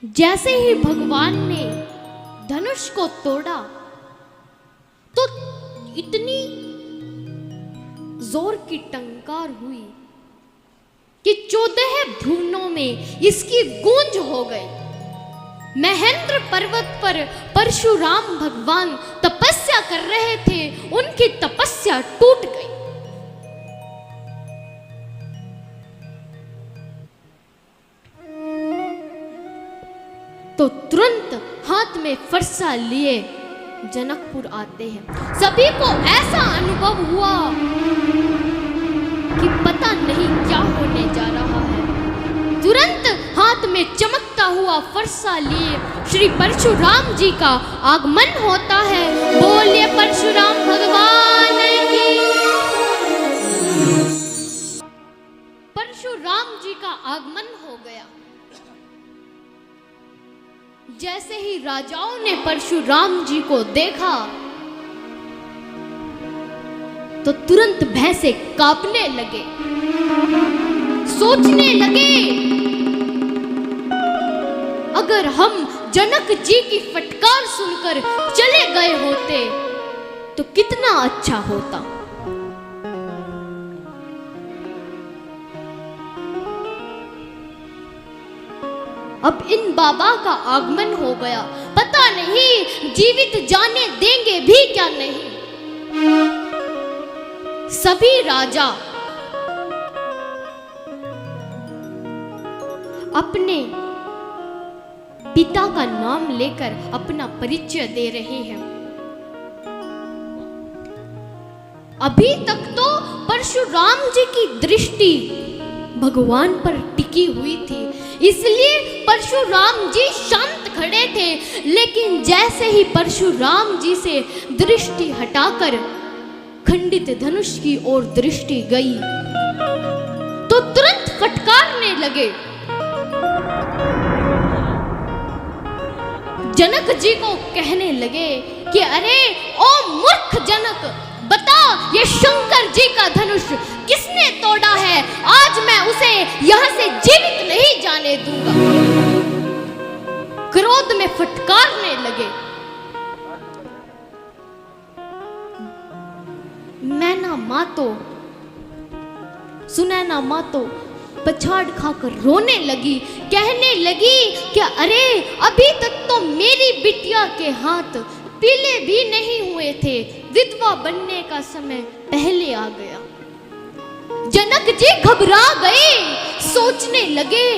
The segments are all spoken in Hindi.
जैसे ही भगवान ने धनुष को तोड़ा तो इतनी जोर की टंकार हुई कि 14 भुवनों में इसकी गूंज हो गई। महेंद्र पर्वत पर परशुराम भगवान तपस्या कर रहे थे, उनकी तपस्या टूट गई। तो तुरंत हाथ में फरसा लिए जनकपुर आते हैं। सभी को ऐसा अनुभव हुआ कि पता नहीं क्या होने जा रहा है। तुरंत हाथ में चमकता हुआ फरसा लिए श्री परशुराम जी का आगमन होता है। बोलिए परशुराम भगवान की। परशुराम जी का आगमन हो गया। जैसे ही राजाओं ने परशुराम जी को देखा तो तुरंत भय से कांपने लगे, सोचने लगे अगर हम जनक जी की फटकार सुनकर चले गए होते तो कितना अच्छा होता। अब इन बाबा का आगमन हो गया, पता नहीं जीवित जाने देंगे भी क्या नहीं। सभी राजा अपने पिता का नाम लेकर अपना परिचय दे रहे हैं। अभी तक तो परशुराम जी की दृष्टि भगवान पर टिकी हुई थी, इसलिए परशुराम जी शांत खड़े थे। लेकिन जैसे ही परशुराम जी से दृष्टि हटाकर खंडित धनुष की ओर दृष्टि गई तो तुरंत फटकारने लगे। जनक जी को कहने लगे कि अरे ओ मूर्ख जनक, बता ये शंकर जी का धनुष किसने तोड़ा है? आज मैं उसे यहां से जीवित नहीं जाने दूंगा। क्रोध में फटकारने लगे। मैना मातो, सुनैना मातो पछाड़ खाकर रोने लगी, कहने लगी कि अरे अभी तक तो मेरी बिटिया के हाथ पीले भी नहीं हुए थे, विधवा बनने का समय पहले आ गया। जनक जी घबरा गए, सोचने लगे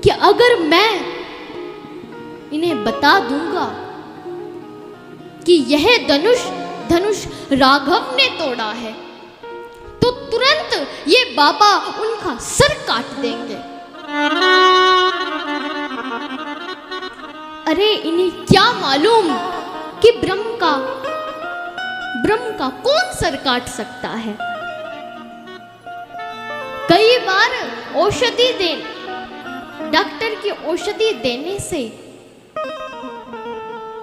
कि अगर मैं इन्हें बता दूंगा कि यह धनुष राघव ने तोड़ा है तो तुरंत ये बाबा उनका सर काट देंगे। अरे इन्हें क्या मालूम कि ब्रह्म का कौन सर काट सकता है। कई बार डॉक्टर की औषधि देने से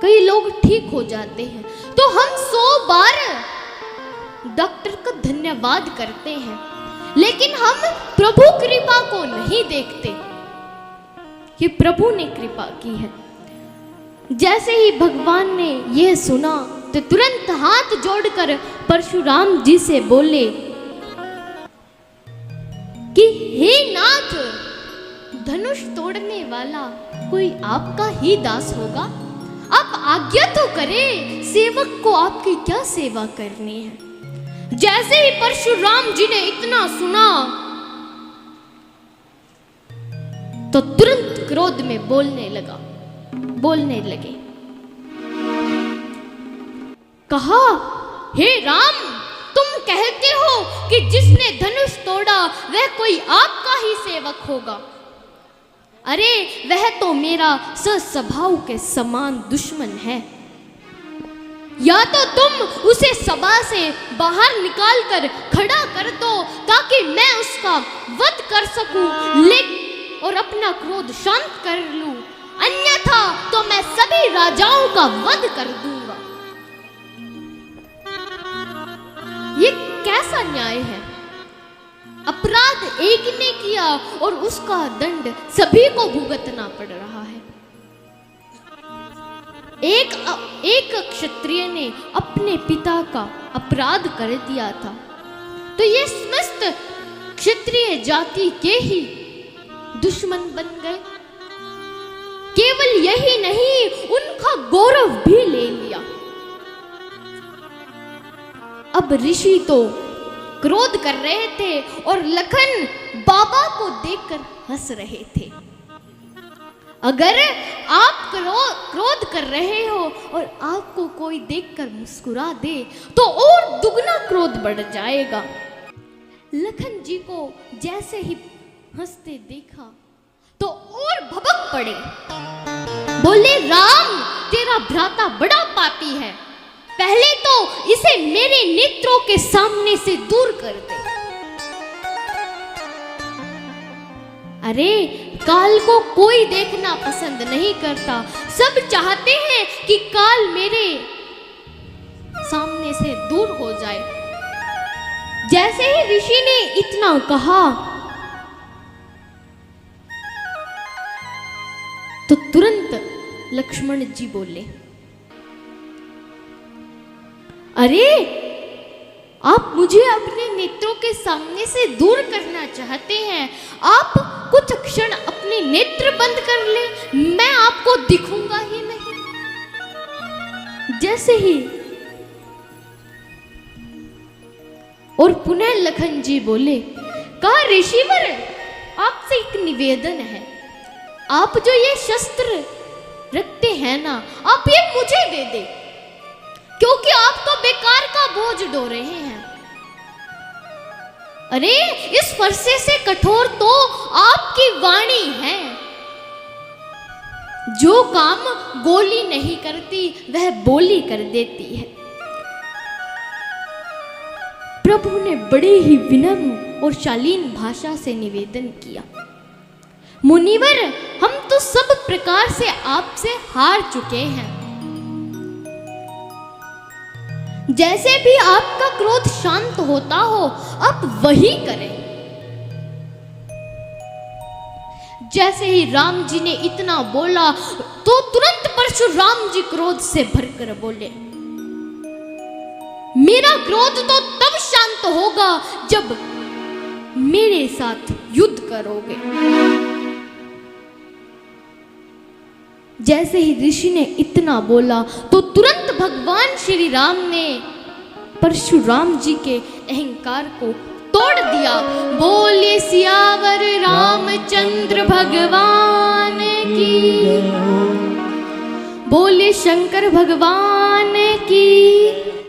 कई लोग ठीक हो जाते हैं, तो हम 100 बार डॉक्टर का धन्यवाद करते हैं, लेकिन हम प्रभु कृपा को नहीं देखते कि प्रभु ने कृपा की है। जैसे ही भगवान ने यह सुना तो तुरंत हाथ जोड़कर परशुराम जी से बोले कि हे नाथ, धनुष तोड़ने वाला कोई आपका ही दास होगा, आप आज्ञा तो करें, सेवक को आपकी क्या सेवा करनी है। जैसे ही परशुराम जी ने इतना सुना तो तुरंत क्रोध में बोलने लगे, कहा हे राम, तुम कहते हो कि जिसने धनुष तोड़ा वह कोई आपका ही सेवक होगा। अरे वह तो मेरा स्वभाव के समान दुश्मन है। या तो तुम उसे सभा से बाहर निकाल कर खड़ा कर दो ताकि मैं उसका वध कर सकूं और अपना क्रोध शांत कर लूं, अन्यथा तो मैं सभी राजाओं का वध कर दूंगा। ये कैसा न्याय है? अपराध एक ने किया और उसका दंड सभी को भुगतना पड़ रहा है। एक क्षत्रिय ने अपने पिता का अपराध कर दिया था, तो ये समस्त क्षत्रिय जाति के ही दुश्मन बन गए। केवल यही नहीं, उनका गौरव भी ले लिया। अब ऋषि तो क्रोध कर रहे थे और लखन बाबा को देखकर हंस रहे थे। अगर आप क्रोध कर रहे हो और आपको कोई देखकर मुस्कुरा दे तो और दुगना क्रोध बढ़ जाएगा। लखन जी को जैसे ही हंसते देखा तो और भभक पड़े। बोले, राम तेरा भ्राता बड़ा पापी है, पहले तो इसे मेरे नेत्रों के सामने से दूर कर दे। अरे काल को कोई देखना पसंद नहीं करता, सब चाहते हैं कि काल मेरे सामने से दूर हो जाए। जैसे ही ऋषि ने इतना कहा तो तुरंत लक्ष्मण जी बोले, अरे आप मुझे अपने नेत्रों के सामने से दूर करना चाहते हैं, आप कुछ क्षण अपने नेत्र बंद कर ले, मैं आपको दिखूंगा ही नहीं। जैसे ही और पुनः लखन जी बोले, कहा ऋषिवर आपसे एक निवेदन है, आप जो ये शस्त्र रखते हैं ना, आप ये मुझे दे दे, क्योंकि आप तो बेकार का बोझ ढो रहे हैं। अरे इस फरसे से कठोर तो आपकी वाणी है, जो काम गोली नहीं करती वह बोली कर देती है। प्रभु ने बड़े ही विनम्र और शालीन भाषा से निवेदन किया, मुनिवर हम तो सब प्रकार से आपसे हार चुके हैं, जैसे भी आपका क्रोध शांत होता हो आप वही करें। जैसे ही राम जी ने इतना बोला तो तुरंत परशुराम जी क्रोध से भरकर बोले, मेरा क्रोध तो तब शांत होगा जब मेरे साथ युद्ध करोगे। जैसे ही ऋषि ने इतना बोला तो तुरंत भगवान श्री राम ने परशुराम जी के अहंकार को तोड़ दिया। बोले सियावर रामचंद्र भगवान की, बोले शंकर भगवान की।